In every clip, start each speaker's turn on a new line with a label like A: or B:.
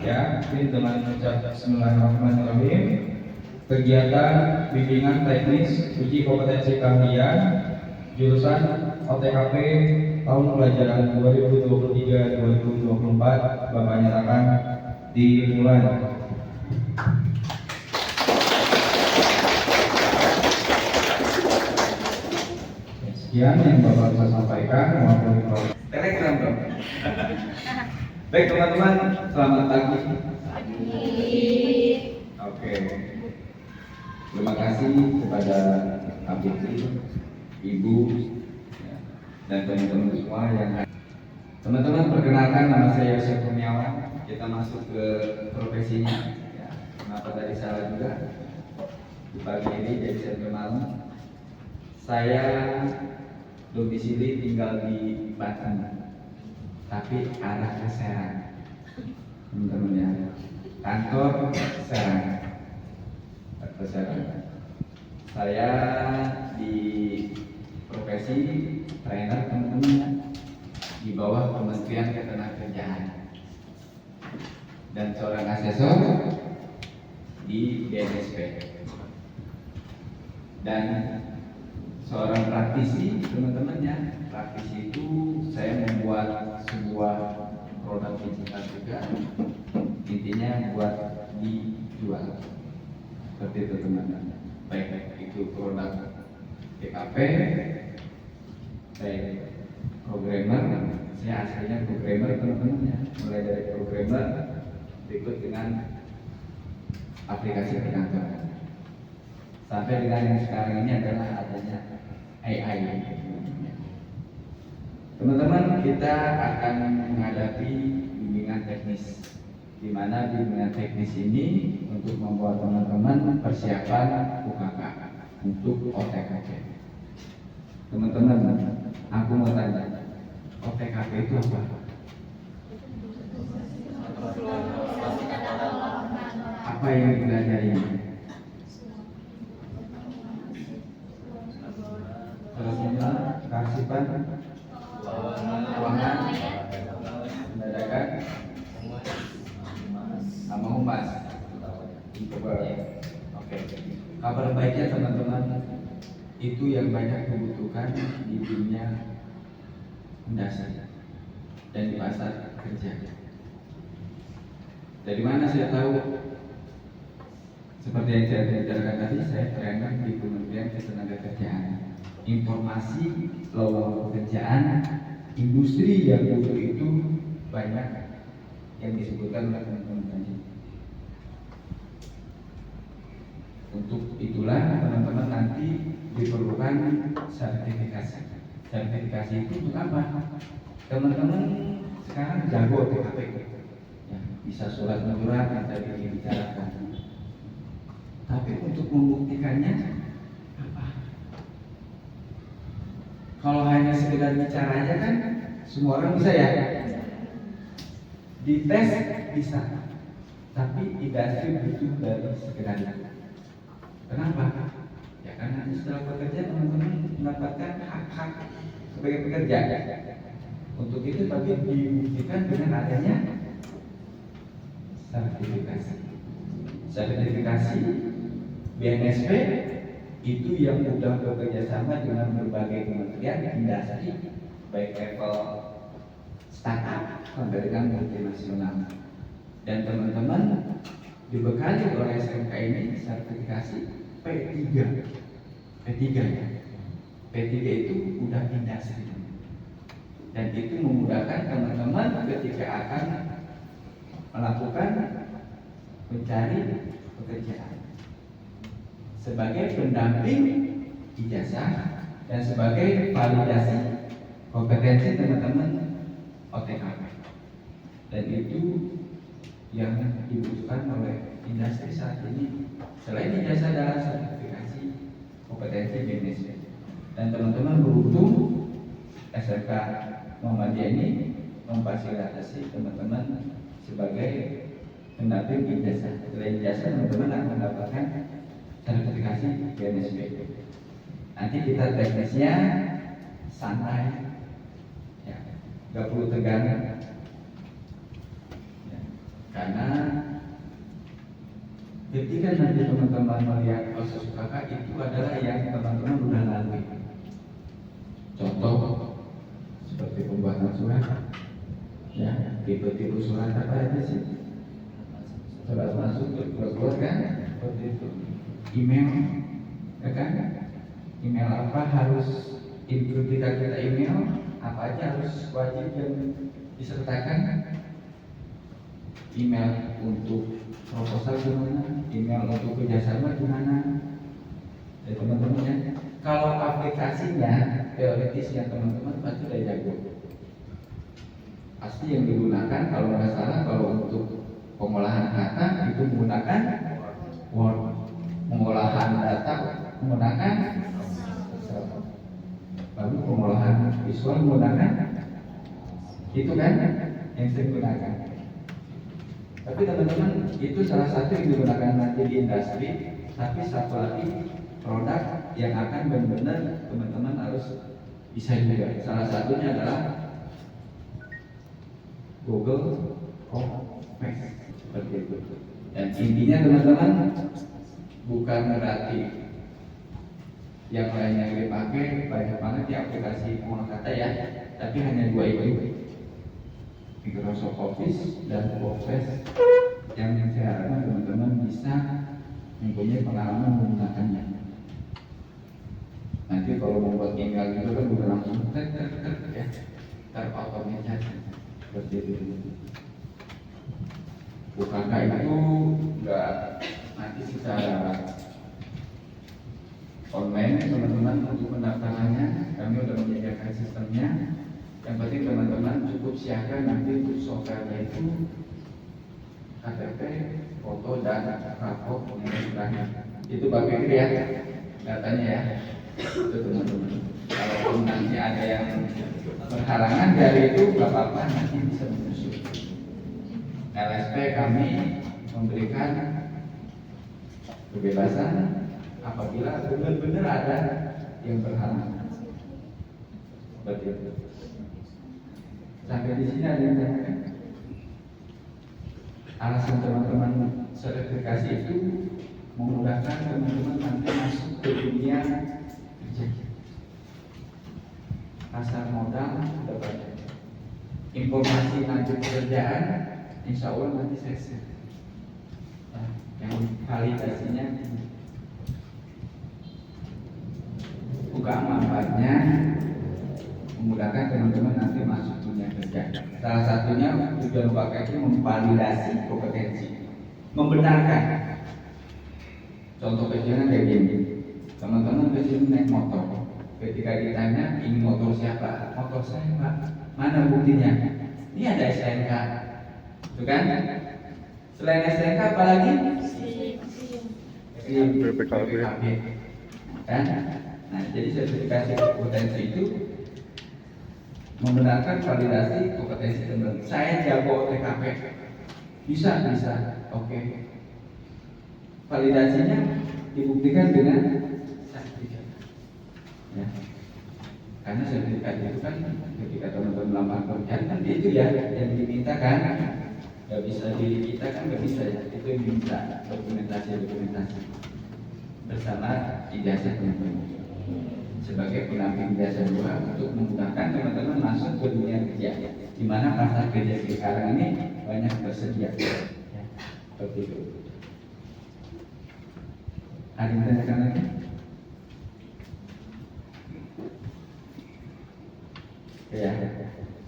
A: Ya, mungkin dengan ucap Bismillahirrahmanirrahim. Kegiatan bimbingan teknis uji kompetensi keahlian jurusan OTKP tahun pelajaran 2023-2024 Bapak nyatakan dimulai. Sekian yang Bapak bisa sampaikan. Telegram dong. Baik teman-teman, selamat pagi. Oke. Terima kasih kepada Kak Fitri, Ibu, dan teman-teman semua yang hadir. Teman-teman, perkenalkan, nama saya Yosef Kurniawan. Kita masuk ke profesinya. Ya, kenapa tadi salah juga? Di pagi ini jadi saya kenal. Saya domisili tinggal di Banten, tapi arah ke Serang, teman-teman ya. Kantor Serang, ke Serang. Saya di profesi trainer, teman-teman, di bawah Kementerian Ketenagakerjaan, dan seorang asesor di BNSP, dan seorang praktisi, teman-teman ya. Praktisi itu saya membuat sebuah produk digital juga, intinya buat dijual, seperti itu teman-teman. Baik itu produk PKP, baik programmer, saya aslinya programmer teman-teman ya, mulai dari programmer berikut dengan aplikasi perkantoran, sampai dengan yang sekarang ini adalah adanya AI. Teman-teman, kita akan menghadapi bimbingan teknis, di mana bimbingan teknis ini untuk membuat teman-teman persiapan UKK untuk OTKP. Teman-teman, aku mau tanya, OTKP itu apa? Apa yang dipelajari? Kearsipan, keuangan, pendadak, sama humas. Oke. Kabar baiknya teman-teman, itu yang banyak dibutuhkan di dunia mendasar dan di pasar kerja. Dari mana saya tahu? Seperti yang saya bicarakan tadi, saya trainer di Kementerian Ketenagakerjaan. Informasi lowongan pekerjaan industri yang butuh itu banyak yang disebutkan oleh teman-teman tadi. Untuk itulah teman-teman nanti diperlukan sertifikasi. Sertifikasi itu untuk apa? Teman-teman sekarang jago TKP, ya, bisa surat menyurat yang tadi dibicarakan. Tapi untuk membuktikannya apa? Kalau hanya sekedar bicara aja kan semua orang bisa ya. Dites bisa, tapi industri butuh dari sekedar. Kenapa? Ya karena setelah bekerja teman-teman mendapatkan hak-hak sebagai pekerja. Untuk itu tapi dibuktikan dengan adanya sertifikasi. Sertifikasi BNSP itu yang sudah bekerja sama dengan berbagai kementerian industri, baik level startup sampai dengan multinasional. Dan teman-teman dibekali oleh SMK ini sertifikasi P3. P3 ya. P3 itu udah industri. Dan itu memudahkan teman-teman ketika akan melakukan mencari pekerjaan sebagai pendamping ijazah dan sebagai validasi kompetensi teman-teman OTKP. Dan itu yang dibutuhkan oleh industri saat ini. Selain ijazah adalah sertifikasi kompetensi BNSP. Dan teman-teman beruntung SMK Muhammadiyah ini memfasilitasi teman-teman sebagai pendamping ijazah. Selain ijazah teman-teman akan mendapatkan sertifikasi BNSP. Nanti kita teknisnya santai, ya, gak perlu tegang. Ya. Karena ketika nanti teman-teman melihat proses UKK itu adalah yang teman-teman sudah lalui. Contoh seperti pembuatan surat, ya, tipe-tipe surat apa aja sih? Surat masuk, keluar kan? Seperti itu. Email, ya kan? Email apa harus ketika kita email apa aja harus wajib yang disertakan? Email untuk proposal gimana? Email untuk kerjasama gimana? Ya teman-teman ya. Kalau aplikasinya teoritisnya teman-teman pasti udah jago. Pasti yang digunakan kalau nggak salah kalau untuk pengolahan kata itu menggunakan Word, pengolahan data menggunakan Excel, lalu pengolahan visual menggunakan itu kan yang saya gunakan. Tapi teman-teman itu salah satu yang digunakan nanti di industri, tapi satu lagi produk yang akan benar-benar teman-teman harus bisa juga. Salah satunya adalah Google Office seperti itu. Dan intinya teman-teman bukan berarti yang lainnya yang dipakai banyak banget di aplikasi pengangkatan ya, tapi hanya dua itu, Microsoft Office dan Office, yang saya harapkan teman-teman bisa mempunyai pengalaman menggunakannya. Nanti kalau membuat email itu kan udah langsung ya, terautomatis seperti itu. UKK itu enggak nanti secara online teman-teman untuk pendaftarannya kami udah menyediakan sistemnya. Yang penting teman-teman cukup siapkan nanti untuk softwarenya itu KTP, foto dan rapor yang sudah itu Bapak Fikri ya datanya ya. Itu teman-teman. Kalaupun nanti ada yang berhalangan dari itu nggak apa-apa, nanti bisa menyusul. LSP kami memberikan kebebasan apabila benar-benar ada yang berhalangan. Seperti itu. Sampai di sini ada yang tanyakan. Alasan teman-teman sertifikasi itu memudahkan teman-teman nanti masuk ke dunia kerja. Pasar modal dapat informasi lanjut pekerjaan, insya Allah nanti saya share. Yang validasinya buka manfaatnya memudahkan teman-teman nanti masuk dunia kerja. Salah satunya tujuan UKK itu memvalidasi kompetensi, membenarkan. Contoh kecilnya kayak gini, teman-teman kesini naik motor, ketika ditanya ini motor siapa? Motor saya Pak. Mana buktinya? Ini ada STNK, itu kan? Selain STNK apalagi? BPKB. Kan? Nah, jadi sertifikasi kompetensi itu membenarkan validasi kompetensi teman. Saya jago TKP, bisa, oke. Validasinya dibuktikan dengan sertifikat. Ya. Karena sertifikat itu kan ketika teman-teman melamar kerjaan kan itu ya yang diminta kan, nggak bisa diri kita kan nggak bisa ya, itu yang diminta dokumentasi bersama ijazah teman-teman sebagai pendamping ijazah 2 untuk memudahkan teman-teman masuk ke dunia kerja, di mana pasar kerja sekarang ini banyak tersedia. Ya, seperti itu. Ada yang tanyakan lagi? Ya,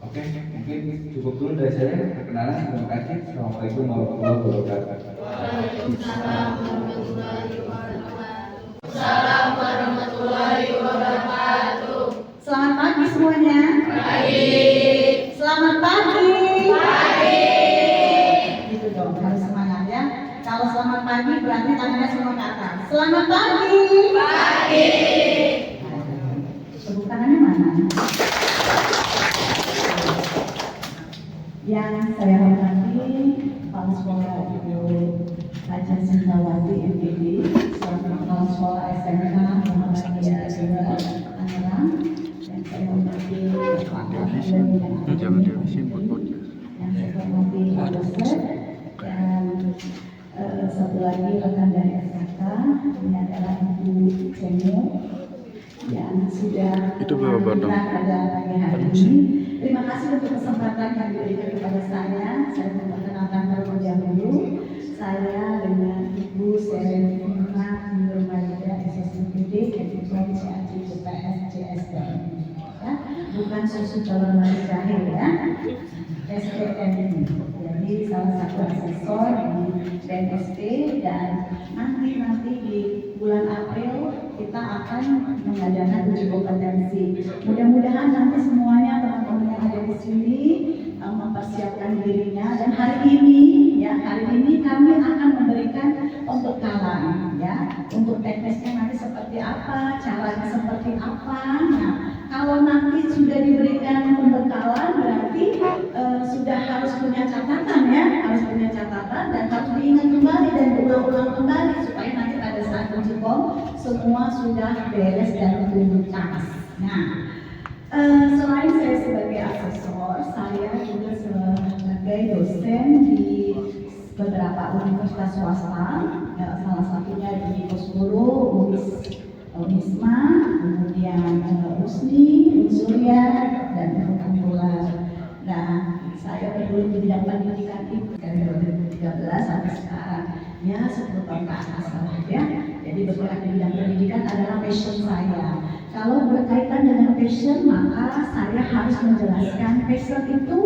A: oke, mungkin cukup dulu dari saya. Perkenalan, terima kasih. Assalamualaikum warahmatullahi wabarakatuh.
B: Waalaikumsalam warahmatullahi wabarakatuh. Assalamualaikum warahmatullahi wabarakatuh. Selamat pagi semuanya. Pagi. Selamat pagi. Pagi. Gitu dong, harus semangat ya. Kalau selamat pagi berarti tangannya semua ke atas. Selamat pagi. Pagi. Tepuk tangannya mana? Yang saya hormati Kepala Sekolah Ibu Haja Sintawati MPD, selaku Kepala Sekolah SMK Muhammadiyah Tangerang, dan saya hormati Pak Ahli yang saya hormati Pak Dosen, lagi rekan dari SKK, ini adalah Ibu Cemu yang sudah pada pagi hari ini. Terima kasih untuk kesempatan yang diberikan kepada saya. Saya memperkenalkan terlebih dahulu. Saya dengan Ibu Serenina Nurmaida SSMPD, Ketua CAC UPS CSDM. Ya, bukan susu calon madu jahil ya. SDM ini. Jadi salah satu asesor di BNSP dan nanti di bulan April kita akan mengadakan uji kompetensi. Mudah-mudahan nanti semuanya teman-teman yang ada di sini mempersiapkan dirinya, dan hari ini kami akan memberikan pembekalan ya untuk teknisnya nanti seperti apa, caranya seperti apa. Nah, kalau nanti sudah diberikan pembekalan berarti sudah harus punya catatan ya, dan harus diingat kembali dan diulang-ulang kembali supaya nanti pada saat uji kom semua sudah beres dan tuntas. Nah, selain saya sebagai asesor, saya juga sebagai dosen di beberapa universitas swasta, salah satunya di Kosgoro, Unisma, kemudian USNI, Unsurya, dan Unggula. Nah, saya bergelut di bidang pendidikan itu dari 2013 sampai sekarang, ya 10 tahun ke atas ya. Jadi bergerak di bidang pendidikan adalah passion saya. Kalau berkaitan dengan passion, maka saya harus menjelaskan passion itu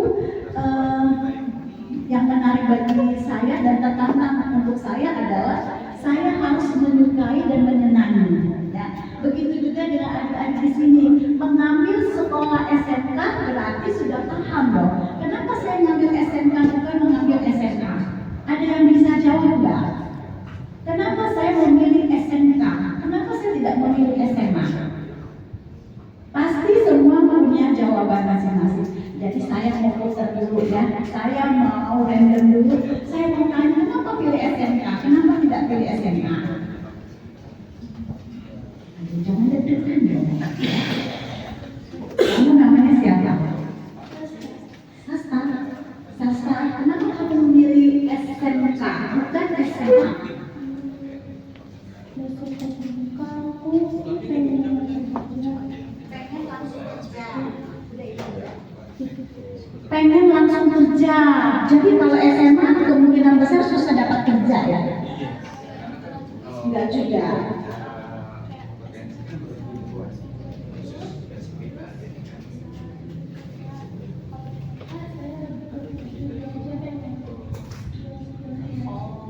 B: yang menarik bagi saya dan tertantang untuk saya adalah saya harus menyukai dan menyenangi. Ya. Begitu juga dengan adik-adik di sini, mengambil sekolah SMK berarti sudah paham dong. Kenapa saya mengambil SMK bukan mengambil SMA? Ada yang bisa jawab nggak? Kenapa saya memilih SMK? Kenapa saya tidak memilih SMA? Pasti semua punya jawaban masing-masing. Jadi saya mau putar dulu ya, saya mau random dulu. Saya mau tanya kenapa pilih SMK? Kenapa tidak pilih SMA? Aduh, jangan deg-degan dong. Kamu namanya siapa? Sasta. Kenapa kamu memilih SMK bukan SMA? Pengen langsung kerja. Jadi kalau SMA kemungkinan besar susah dapat kerja ya. Enggak juga.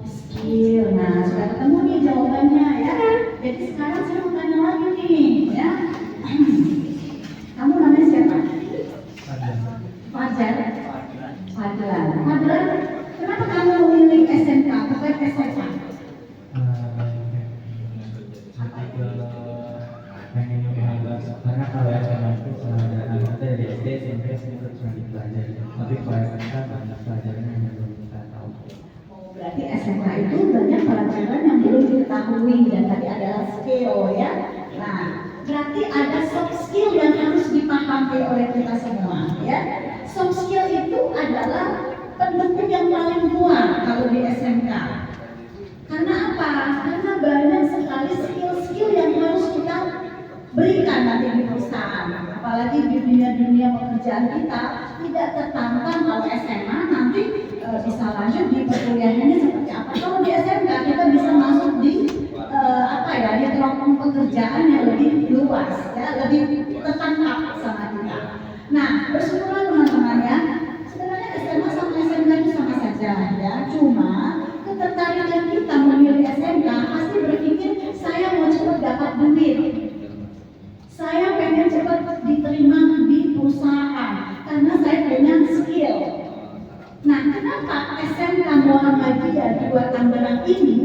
B: Skill. Nah, sudah ketemu nih jawabannya ya. Jadi sekarang saya mau tanya lagi nih ya. Kamu namanya siapa? Fadlan, kenapa kamu memilih SMK bukan SMA?
C: Pengen nyoba karena kalau SMA itu pelajaran kita dari SD, SMP semua cuma dipelajari, tapi kalau SMK banyak pelajaran yang belum kita tahu.
B: Berarti SMK itu banyak pelajaran yang belum diketahui dan tadi adalah skill ya. Nah, berarti ada soft skill yang harus dipahami oleh kita semua ya. Soft skill itu adalah pendukung yang paling kuat kalau di SMK. Karena apa? Karena banyak sekali skill-skill yang harus kita berikan nanti di perusahaan. Apalagi di dunia pekerjaan kita tidak tertantang kalau SMA nanti bisa lanjut di perkuliahannya seperti apa. Kalau di SMK kita bisa masuk di di kelompok pekerjaan yang lebih luas, ya, lebih tertangkap sama kita. Nah, bersyukurlah teman-teman ya. Sebenarnya SMA sama SMK itu sama saja ya. Cuma ketertarikan kita memilih SMK pasti berpikir saya mau cepat dapat duit. Saya pengen cepat diterima di perusahaan karena saya punya skill. Nah, kenapa SMK Muhammadiyah di Tangerang ini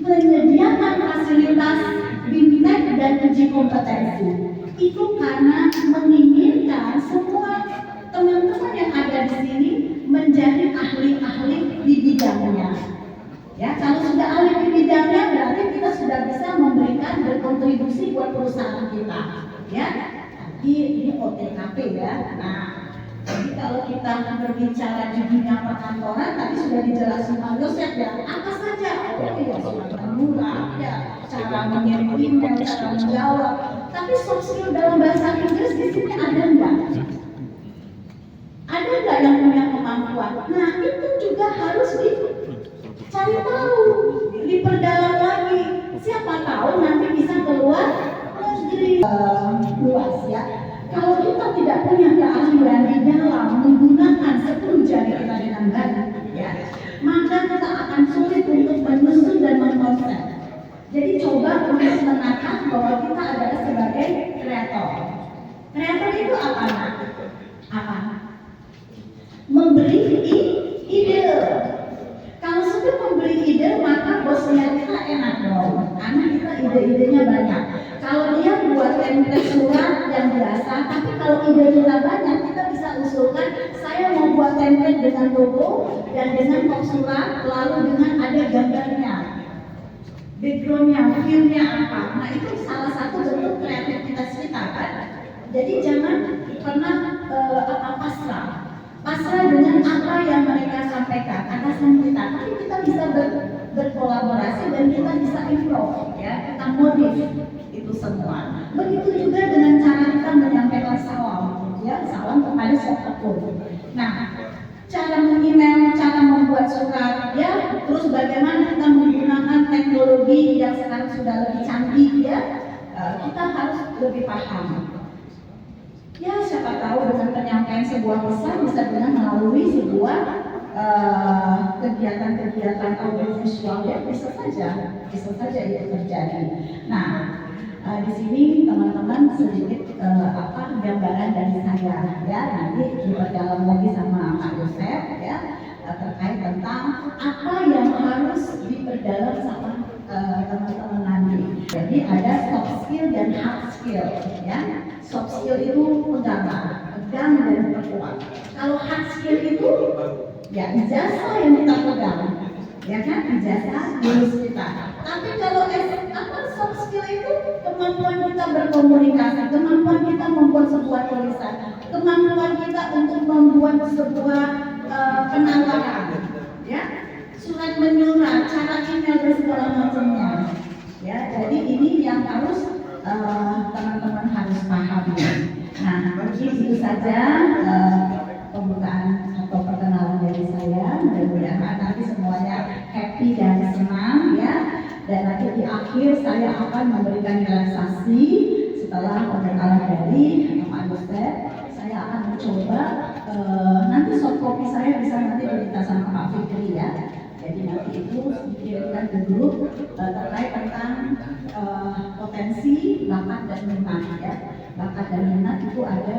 B: menyediakan fasilitas BIMTEK dan uji kompetensi? Itu karena menginginkan semua teman-teman yang ada di sini menjadi ahli-ahli di bidangnya. Ya, kalau sudah ahli di bidangnya berarti kita sudah bisa memberikan berkontribusi buat perusahaan kita. Ya, ini OTKP ya. Nah, jadi kalau kita berbicara di dunia perkantoran, tadi sudah dijelasin Pak Yosef ya, apa saja, oh iya, surat menyurat, ya, cara mengirim email, cara menjawab. Tapi soft skill dalam bahasa Inggris di sini ada enggak? Ada enggak yang punya kemampuan? Nah, itu juga harus dicari tahu, diperdalam lagi. Siapa tahu nanti bisa keluar negeri. Luas ya. Kalau kita tidak punya keahlian di dalam menggunakan 10 jari kita dengan baik, ya, maka kita akan sulit untuk menyusun dan mengkonsep. Jadi coba untuk menatap bahwa kita adalah sebagai kreator. Kreator itu apa? Apa? Memberi ide. Kalau sudah memberi ide, maka bosnya kita enak dong, karena kita ide-idenya banyak. Kalau dia buat template surat yang biasa, tapi kalau ide kita banyak, kita bisa usulkan, saya mau buat template dengan logo dan dengan kop surat, lalu dengan ada gambarnya, backgroundnya, view-nya apa. Nah, itu salah satu bentuk kreativitas kita kan. Jadi jangan pernah pasrah dengan apa yang mereka sampaikan atasan kita, tapi kita bisa berkolaborasi dan kita bisa improve, ya, kita modif itu semua. Begitu juga dengan cara kita menyampaikan salam, ya, salam kepada siapapun. Nah, cara meng-email, cara membuat surat, ya, terus bagaimana kita menggunakan teknologi yang sekarang sudah lebih canggih, ya, kita harus lebih paham. Ya, siapa tahu dengan penyampaian sebuah pesan bisa dengan melalui sebuah kegiatan-kegiatan audiovisual, ya, bisa saja itu terjadi. Nah, di sini teman-teman sedikit gambaran dari saya, ya, nanti diperdalam lagi sama Pak Yosef, ya, terkait tentang apa yang harus diperdalam sama teman-teman nanti. Jadi ada soft skill dan hard skill, ya. Soft skill itu pegang dan perkuat. Kalau hard skill itu ya ijazah yang kita pegang, ya kan, ijazah lulus kita. Tapi kalau soft skill itu kemampuan kita berkomunikasi, kemampuan kita membuat sebuah tulisan, kemampuan kita untuk membuat sebuah penawaran, ya, surat menyurat, cara email dan segala macamnya, ya. Jadi ini yang harus teman-teman harus pahami. Nah, itu saja pembukaan atau perkenalan dari saya. Mudah-mudahan nanti semuanya happy dan senang, ya. Dan nanti di akhir saya akan memberikan relaksasi setelah pembekalan dari Pak Yosef. Saya akan mencoba nanti soft copy saya bisa nanti diminta sama Pak Fikri, ya. Jadi nanti itu dikirimkan ke grup terkait tentang potensi, bakat dan minat, ya. Bakat dan minat itu ada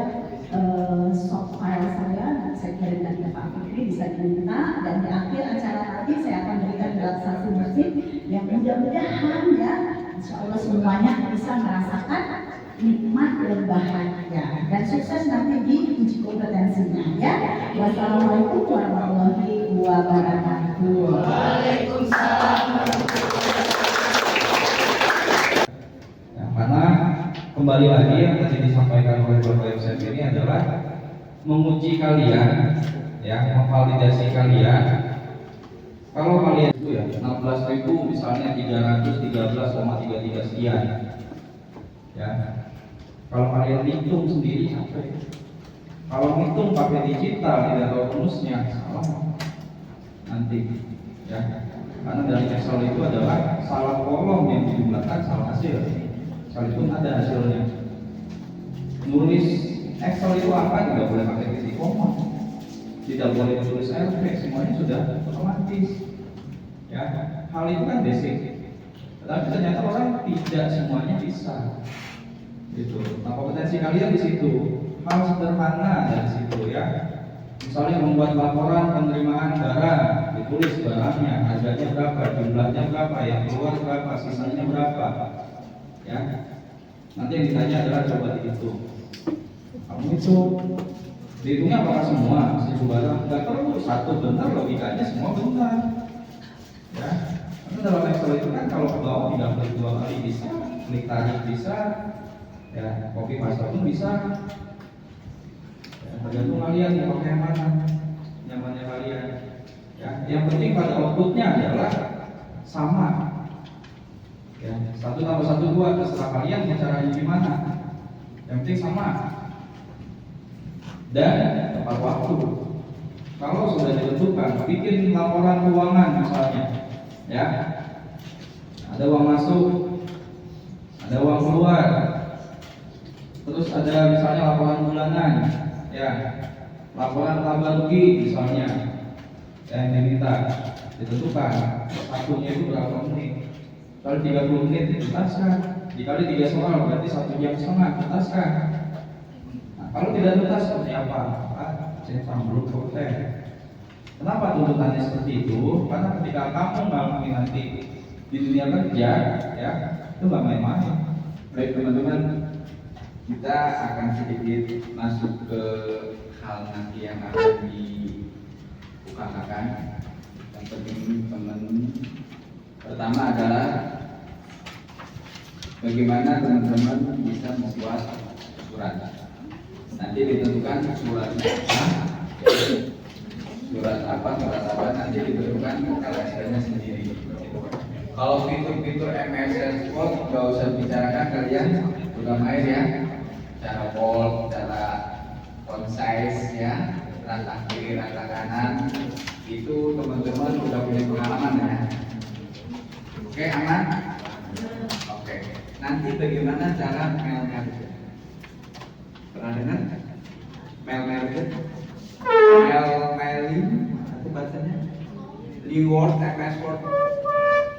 B: soft file saya, saya kirimkan ke Pak Fikri, bisa diminta. Dan di akhir acara nanti saya akan berikan relaksasi musik yang mudah-mudahan, ya, insya Allah semuanya bisa merasakan nikmat dan bahagia dan sukses nanti di uji kompetensinya, ya. Wassalamualaikum warahmatullahi wabarakatuh.
A: Waalaikumsalam. Nah, karena kembali lagi yang tadi disampaikan oleh Bapak Yosef ini adalah menguji kalian, ya, memvalidasi kalian. Kalau kalian itu ya 16.000 misalnya 313,33 sekian, ya. Kalau kalian hitung sendiri sampai, kalau hitung pakai digital tidak tahu rumusnya, salah nanti, ya. Karena dari Excel itu adalah salah kolom yang dijumlahkan salah hasil, sekalipun ada hasilnya. Nulis Excel itu apa? Tidak boleh pakai titik koma, tidak boleh tulis LP, semuanya sudah otomatis, ya. Hal itu kan basic, tetapi ternyata orang tidak semuanya bisa. Gitu. Nah, kompetensi kalian di situ, hal sederhana dari situ, ya. Misalnya membuat laporan penerimaan barang, ditulis barangnya, harganya berapa, jumlahnya berapa, yang keluar berapa, sisanya berapa, ya. Nanti yang ditanya adalah coba dihitung. Kamu itu dihitungnya apakah semua, satu barang, nggak perlu, satu benar, logikanya semua benar, ya. Karena dalam Excel itu kan kalau ke bawah tidak klik 2 kali bisa, klik tarik bisa, ya, copy paste pun bisa, ya.
D: tergantung kalian mau pakai yang mana, nyamannya kalian. Ya, yang penting pada outputnya adalah sama. Ya, 1 tambah 1 2, terserah kalian mau caranya gimana. Yang penting sama. Dan tepat waktu. Kalau sudah ditentukan, bikin laporan keuangan misalnya, ya, ada uang masuk, ada uang keluar, terus ada misalnya laporan bulanan, ya, laporan laba rugi misalnya, yang diminta ditentukan waktunya itu berapa menit. Kalau 30 menit dituntaskan, dikali 3 soal berarti 1,5 jam tuntaskan. Nah, kalau tidak tuntas seperti apa? Saya belum konten. Kenapa tuntutannya seperti itu? Karena ketika kamu ngalamin nanti di dunia kerja, ya, itu nggak main-main.
A: Baik teman-teman, kita akan sedikit masuk ke hal nanti yang akan dibukakan. Yang penting teman pertama adalah bagaimana teman-teman bisa membuat surat. Nanti ditentukan suratnya apa, surat apa nanti ditentukan LSP-nya sendiri. Kalau fitur-fitur MS Word nggak usah bicarakan, kalian udah main ya, cara bold, cara concise ya, rata kiri, rata kanan, itu teman-teman udah punya pengalaman ya. Oke, aman? Oke. Nanti bagaimana cara mail-mail? Pernah dengar? Mail-mailing? Itu bahasanya? Reward, MS Word.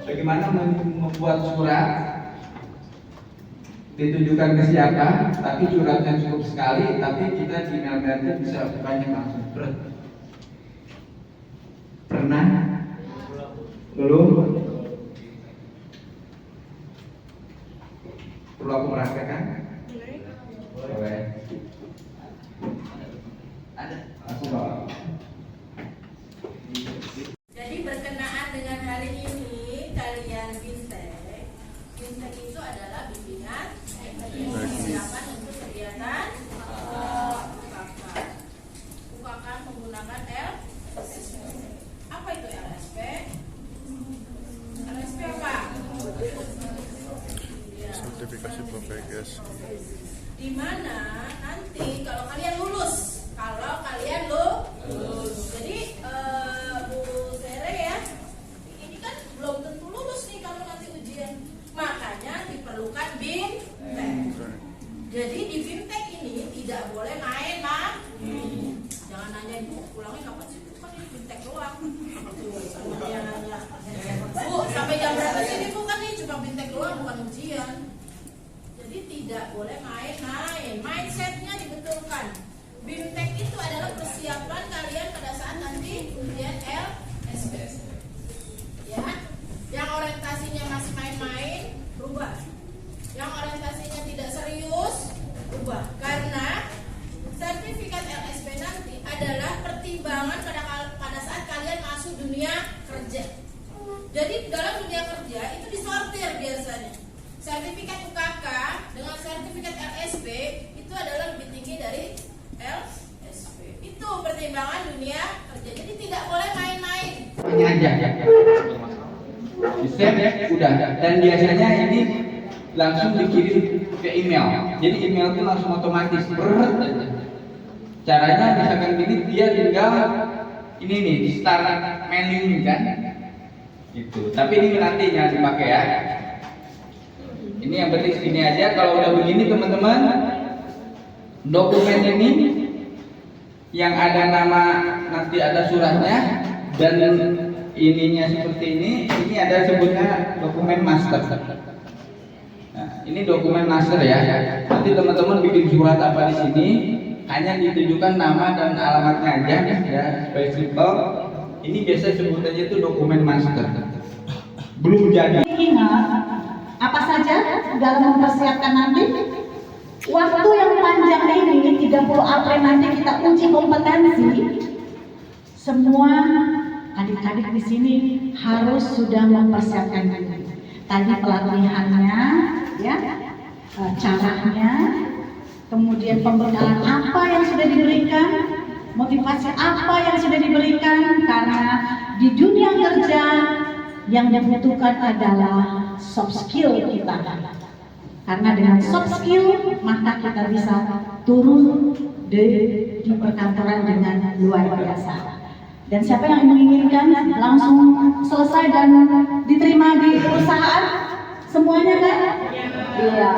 A: Bagaimana membuat surat ditujukan ke siapa, tapi suratnya cukup sekali, tapi kita di mail-mailnya bisa banyak langsung. Pernah? Belum? Perlu aku merasakan? Boleh. Ada? Aku bawa.
E: Jadi berkenaan dengan hari ini kalian Bintek. Bintek itu adalah bimbingan persiapan untuk kegiatan UKK. UKK menggunakan LSP. Apa itu LSP? LSP apa?
F: Sertifikasi PPKS.
E: Di mana nanti kalau kalian lulus, jadi Bu Tere ya, ini kan belum tentu lulus nih kalau nanti ujian, makanya diperlukan BIMTEK. Jadi di BIMTEK ini tidak boleh main lah. Jangan nanya ibu pulangnya kapan sih, kan ini BIMTEK doang. Nanya, Bu sampai jam berapa sih ini, Bu kan ini cuma BIMTEK doang bukan ujian. Jadi tidak boleh main-main. Mindsetnya dibetulkan. BIMTEK itu adalah persiapan kalian pada saat nanti ujian LSP. Ya, yang orientasinya masih main-main, berubah. Yang orientasinya tidak serius, berubah. Karena sertifikat LSP nanti adalah pertimbangan pada saat kalian masuk dunia kerja. Jadi dalam dunia kerja itu disortir biasanya. Sertifikat UKK dengan sertifikat LSP itu adalah lebih tinggi dari LSP. Itu pertimbangan dunia kerja. Jadi tidak boleh main-main.
A: Ini aja. Di save udah. Dan biasanya ini langsung dikirim ke email. Jadi email itu langsung otomatis. Caranya misalkan gini, dia tinggal ini nih di start mailing kan. Itu. Tapi ini nanti jangan dipakai ya. Ini yang penting segini aja. Kalau udah begini teman-teman, dokumen ini yang ada nama, nanti ada suratnya dan ininya seperti ini ada sebutnya dokumen master. Nah, ini dokumen master ya. Nanti teman-teman bikin surat apa di sini, hanya ditujukan nama dan alamatnya aja ya, supaya simple. Ini biasa sebutannya itu dokumen master. Belum jadi.
B: Ingat apa saja dalam mempersiapkan nanti? Waktu yang panjang ini 30 April nanti kita uji kompetensi. Semua adik-adik di sini harus sudah mempersiapkan diri. Tadi pelatihannya, ya, caranya, kemudian pembekalan apa yang sudah diberikan, motivasi apa yang sudah diberikan, karena di dunia kerja yang dibutuhkan adalah soft skill kita. Karena dengan soft skill maka kita bisa turun di perkantoran dengan luar biasa. Dan siapa yang menginginkan langsung selesai dan diterima di perusahaan? Semuanya kan? Iya.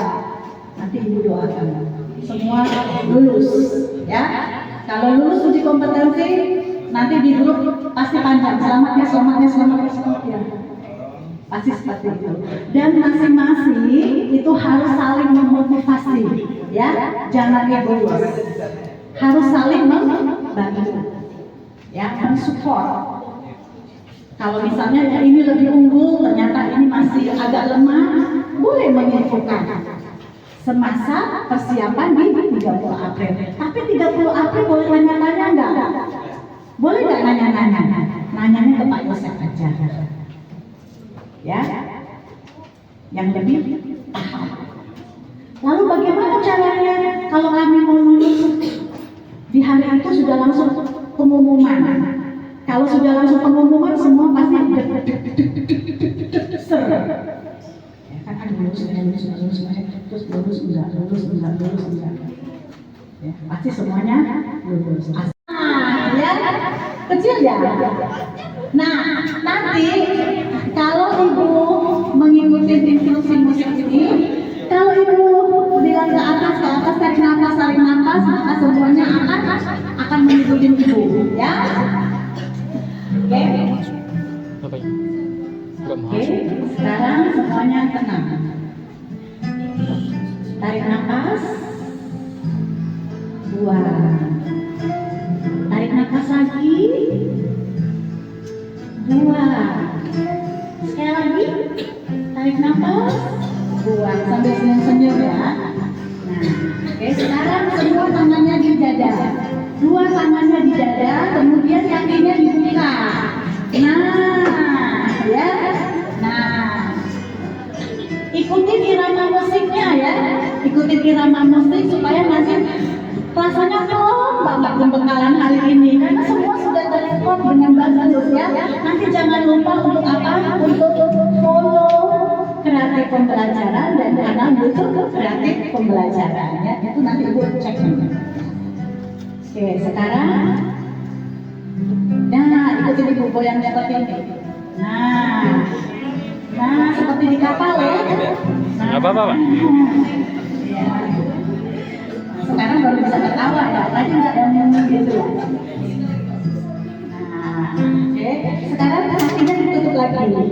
B: Nanti ibu doakan semua lulus, ya. Kalau lulus uji kompetensi, nanti di grup pasti panjang. Selamat ya, selamat ya, selamat ya, selamat ya. Pasti seperti itu. Dan masing-masing itu harus saling memotivasi, ya. Jangan egois. Harus saling membantu, ya, mensupport. Kalau misalnya yang ini lebih unggul, ternyata ini masih agak lemah, boleh menginfokan. Semasa persiapan di 30 April. Tapi 30 April boleh tanya-tanya enggak? Boleh enggak nanya-nanya? Nanyanya ke Pak Yosef aja. Ya, yang lebih paham. Lalu bagaimana caranya kalau kami mau lulus? Di hari itu sudah langsung pengumuman. Kalau sudah langsung pengumuman, semua pasti ser. Ya kan, aduh lulus, terus lulus enggak. Ya, pasti semuanya lulus. Ya, kecil ya. Nah, nanti kalau ibu mengikuti instruksi musik ini, kalau ibu bilang ke atas, tarik nafas, maka semuanya akan mengikuti ibu, ya. Oke. Oke, sekarang semuanya tenang. Tarik nafas, buang. Tarik nafas lagi, buang. Sekali lagi, tarik nafas, buang sambil senyum-senyum ya. Nah, oke, sekarang semua tangannya di dada. Dua tangannya di dada, kemudian kakinya dibuka. Nah, ya. Nah, ikutin irama musiknya ya. Ikutin irama musik supaya nanti rasanya plong banget pembekalan hari ini. Karena semua sudah terekam dengan bagus ya. Nanti jangan lupa untuk apa? Untuk follow Kreatif Pembelajaran dan kanal YouTube Kreatif Pembelajaran ya. Itu nanti ibu cek. Oke, sekarang ikutin ibu goyang seperti ini. Nah, seperti di kapal ya.
C: Nggak apa-apa, Pak.
B: Ya. Sekarang baru bisa ketawa ya, tadi nggak yang gitu. Nah, oke. Sekarang kakinya ditutup lagi.